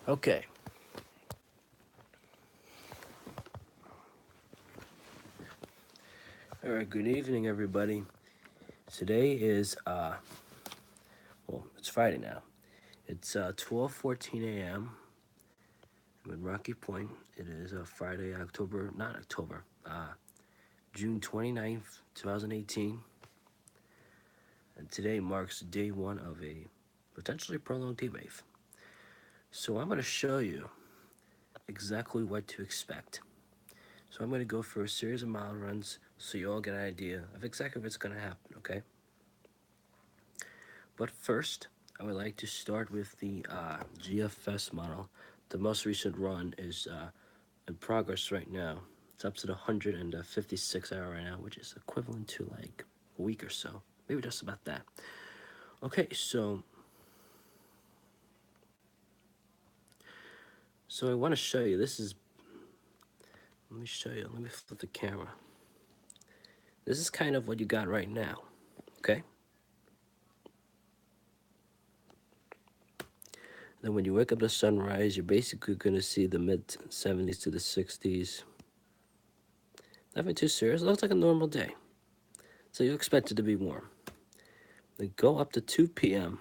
Okay. All right. Good evening, everybody. Today is it's Friday now. It's 12:14 a.m. I'm in Rocky Point. It is Friday, not October, June 29th, 2018, and today marks day one of a potentially prolonged heat wave. So I'm going to show you exactly what to expect. So I'm going to go through a series of mile runs so you all get an idea of exactly what's going to happen. Okay. But first, I would like to start with the GFS model. The most recent run is in progress right now. It's up to the 156 hour right now, which is equivalent to like a week or so, maybe just about that. Okay, so I want to show you. This is Let me show you. Let me flip the camera. This is kind of what you got right now. Okay. Then when you wake up to sunrise, you're basically gonna see the mid 70s to the 60s. Nothing too serious. It looks like a normal day. So you expect it to be warm. Then go up to 2 p.m.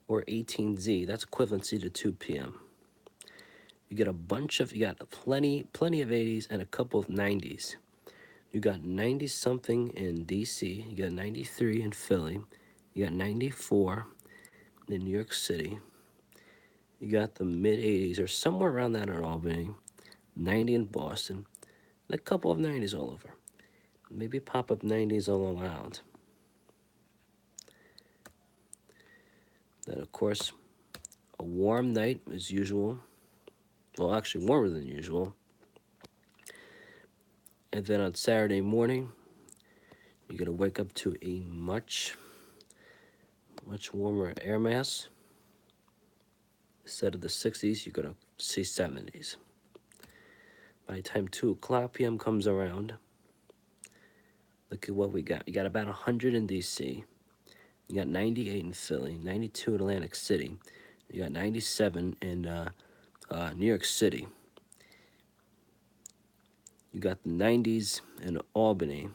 or 18Z. That's equivalency to 2 p.m. You got plenty of 80s and a couple of 90s. You got 90 something in DC. You got 93 in Philly. You got 94 in New York City. You got the mid 80s or somewhere around that in Albany. 90 in Boston. And a couple of 90s all over. Maybe pop up 90s all around. Then, of course, a warm night as usual. Well, actually, warmer than usual. And then on Saturday morning, you're going to wake up to a much warmer air mass. Instead of the 60s, you're going to see 70s. By the time 2 o'clock p.m. comes around, look at what we got. You got about 100 in D.C. You got 98 in Philly, 92 in Atlantic City. You got 97 in New York City. You got the 90s in Albany.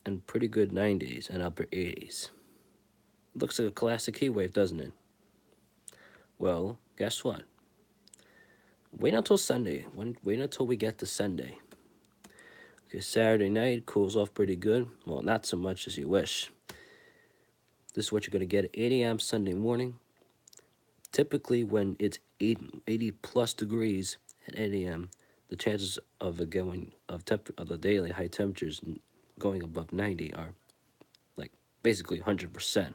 And pretty good 90s and upper 80s. Looks like a classic heat wave, doesn't it? Well, guess what? Wait until Sunday. Wait until we get to Sunday. Okay, Saturday night cools off pretty good. Well, not so much as you wish. This is what you're going to get at 8 a.m. Sunday morning. Typically, when it's 80 plus degrees at 8 a.m., the chances of of the daily high temperatures going above 90 are like basically 100%.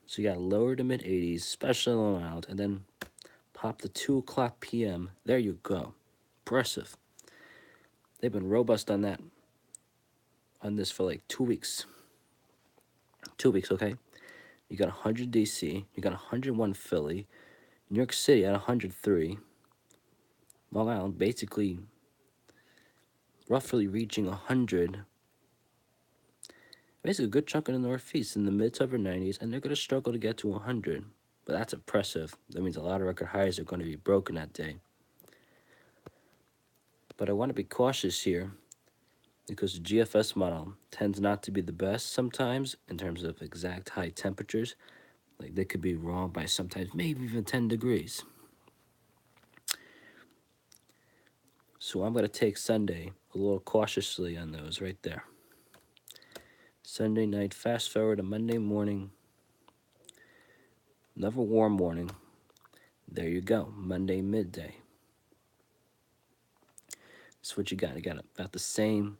So you got lower to mid 80s, especially on Long Island, and then pop to 2 o'clock p.m. There you go. Impressive. They've been robust on this for like 2 weeks. 2 weeks, okay? You got 100 DC, you got 101 Philly, New York City at 103, Long Island basically roughly reaching 100. Basically, a good chunk in the Northeast in the mid to upper 90s, and they're going to struggle to get to 100. But that's impressive. That means a lot of record highs are going to be broken that day. But I want to be cautious here because the GFS model tends not to be the best sometimes in terms of exact high temperatures. Like they could be wrong by sometimes maybe even 10 degrees. So I'm going to take Sunday a little cautiously on those right there. Sunday night, fast forward to Monday morning. Another warm morning. There you go, Monday midday. That's what you got. You got about the same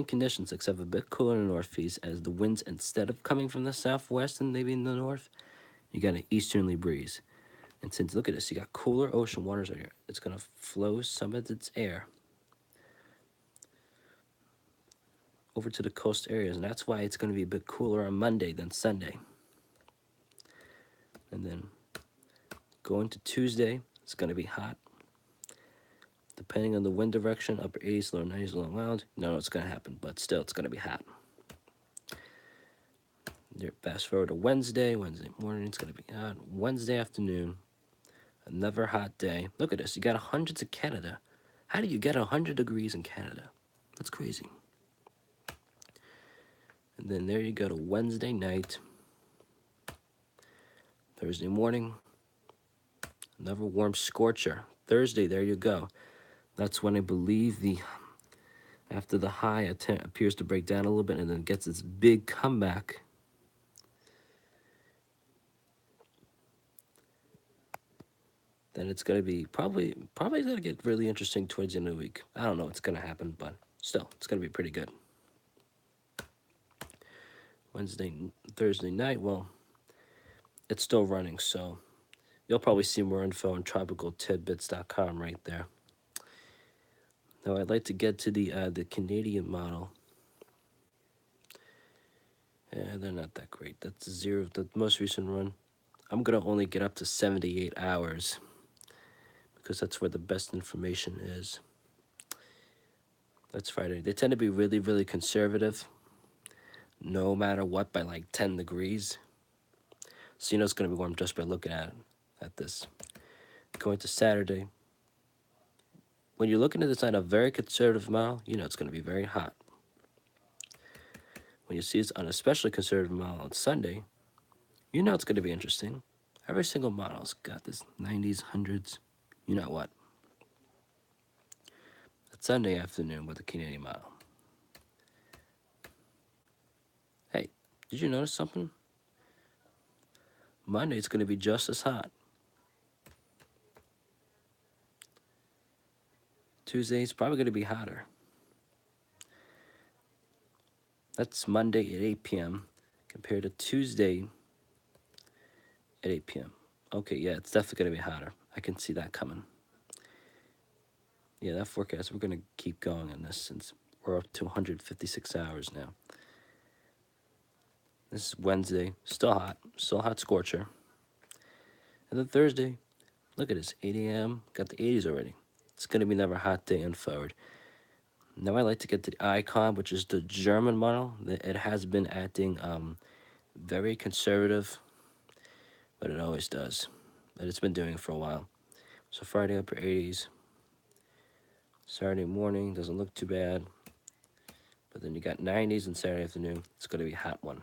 conditions, except a bit cooler in the northeast as the winds, instead of coming from the southwest and maybe in the north, you got an easterly breeze. And since, look at this, you got cooler ocean waters right here. It's going to flow some of its air over to the coast areas, and that's why it's going to be a bit cooler on Monday than Sunday. And then going to Tuesday, it's going to be hot. Depending on the wind direction, upper 80s, lower 90s, Long Island, you know what's going to happen, but still, it's going to be hot. Fast forward to Wednesday. Wednesday morning, it's going to be hot. Wednesday afternoon, another hot day. Look at this. You got hundreds of Canada. How do you get 100 degrees in Canada? That's crazy. And then there you go to Wednesday night. Thursday morning, another warm scorcher. Thursday, there you go. That's when I believe after the high appears to break down a little bit and then gets its big comeback. Then it's gonna be probably gonna get really interesting towards the end of the week. I don't know what's gonna happen, but still, it's gonna be pretty good. Thursday night, well, it's still running, so you'll probably see more info on tropicaltidbits.com right there. Now I'd like to get to the Canadian model. Yeah, they're not that great. That's zero. The most recent run. I'm gonna only get up to 78 hours because that's where the best information is. That's Friday. They tend to be really, really conservative, no matter what, by like 10 degrees. So you know it's gonna be warm just by looking at this. Going to Saturday. When you're looking at this on a very conservative mile, you know it's gonna be very hot. When you see it's on a especially conservative mile on Sunday, you know it's gonna be interesting. Every single model's got this 90s, hundreds. You know what? It's Sunday afternoon with the Canadian model. Hey, did you notice something? Monday it's gonna be just as hot. Tuesday's probably gonna be hotter. That's Monday at 8 p.m. compared to Tuesday at 8 p.m. Okay, yeah, it's definitely going to be hotter. I can see that coming. Yeah, that forecast, we're going to keep going on this since we're up to 156 hours now. This is Wednesday, still hot scorcher. And then Thursday, look at this, 8 a.m., got the 80s already. It's going to be another hot day and forward. Now I like to get to the Icon, which is the German model. It has been acting very conservative, but it always does. But it's been doing it for a while. So Friday upper 80s. Saturday morning doesn't look too bad. But then you got 90s and Saturday afternoon. It's going to be a hot one.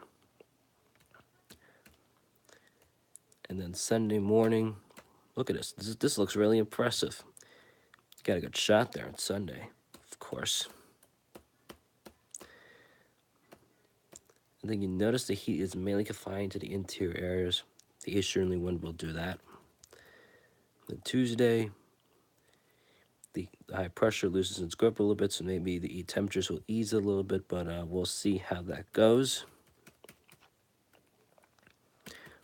And then Sunday morning, look at this. This looks really impressive. Got a good shot there on Sunday, of course. And then you notice the heat is mainly confined to the interior areas. The easterly wind will do that. Then Tuesday, the high pressure loosens its grip a little bit, so maybe the temperatures will ease a little bit, but we'll see how that goes.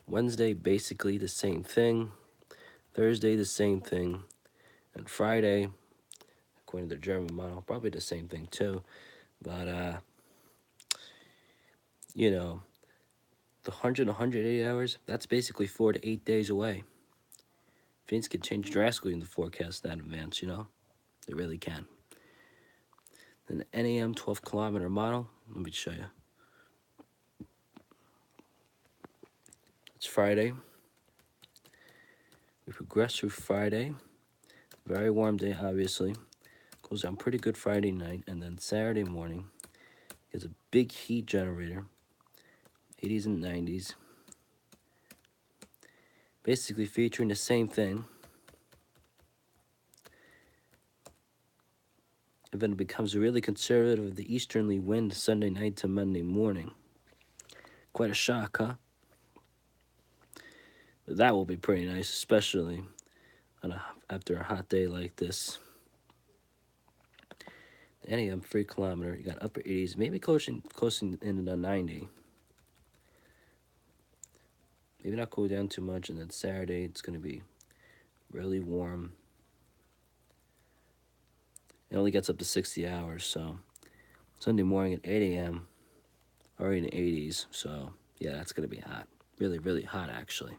Wednesday, basically the same thing. Thursday, the same thing. And Friday, according to the German model, probably the same thing too. But, you know, the 180 hours, that's basically 4 to 8 days away. Things can change drastically in the forecast that advance, you know? They really can. Then the NAM 12-kilometer model, let me show you. It's Friday. We progress through Friday. Very warm day, obviously. Goes down pretty good Friday night. And then Saturday morning is a big heat generator. 80s and 90s. Basically featuring the same thing. And then it becomes really conservative with the easterly wind Sunday night to Monday morning. Quite a shock, huh? But that will be pretty nice, especially after a hot day like this. NAM 3-kilometer, you got upper 80s, maybe close in the 90. Maybe not cool down too much, and then Saturday it's going to be really warm. It only gets up to 60 hours, so Sunday morning at 8 a.m. already in the 80s, so yeah, that's going to be hot. Really, really hot, actually.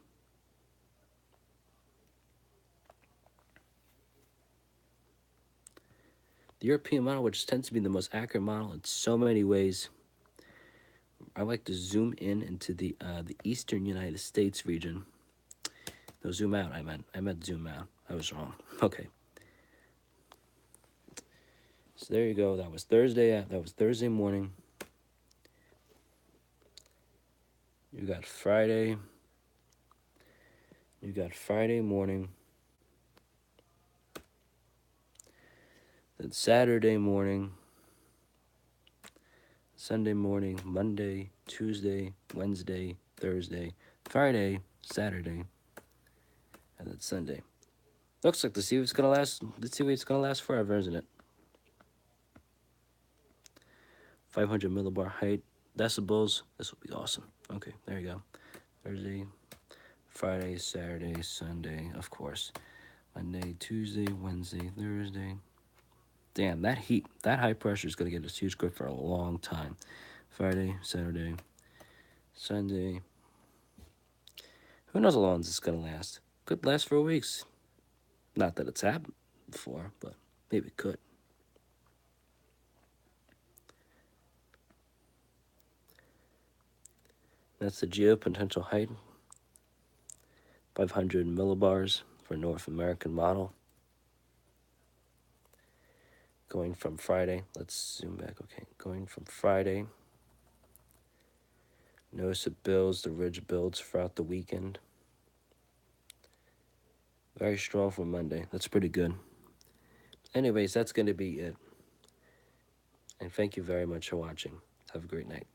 The European model, which tends to be the most accurate model in so many ways, I like to zoom in into the eastern United States region. No, zoom out. I meant zoom out. I was wrong. Okay. So there you go. That was Thursday. That was Thursday morning. You got Friday. You got Friday morning. Then Saturday morning. Sunday morning, Monday, Tuesday, Wednesday, Thursday, Friday, Saturday, and then Sunday. Looks like the it's gonna last. Let's see if it's gonna last forever, isn't it? 500 millibar height decibels. This will be awesome. Okay, there you go. Thursday, Friday, Saturday, Sunday, of course. Monday, Tuesday, Wednesday, Thursday. Damn, that heat, that high pressure is gonna get us huge grip for a long time. Friday, Saturday, Sunday. Who knows how long this is gonna last? Could last for weeks. Not that it's happened before, but maybe it could. That's the geo potential height. 500 millibars for North American model. Going from Friday, let's zoom back, okay. Going from Friday. Notice it builds, the ridge builds throughout the weekend. Very strong for Monday. That's pretty good. Anyways, that's going to be it. And thank you very much for watching. Have a great night.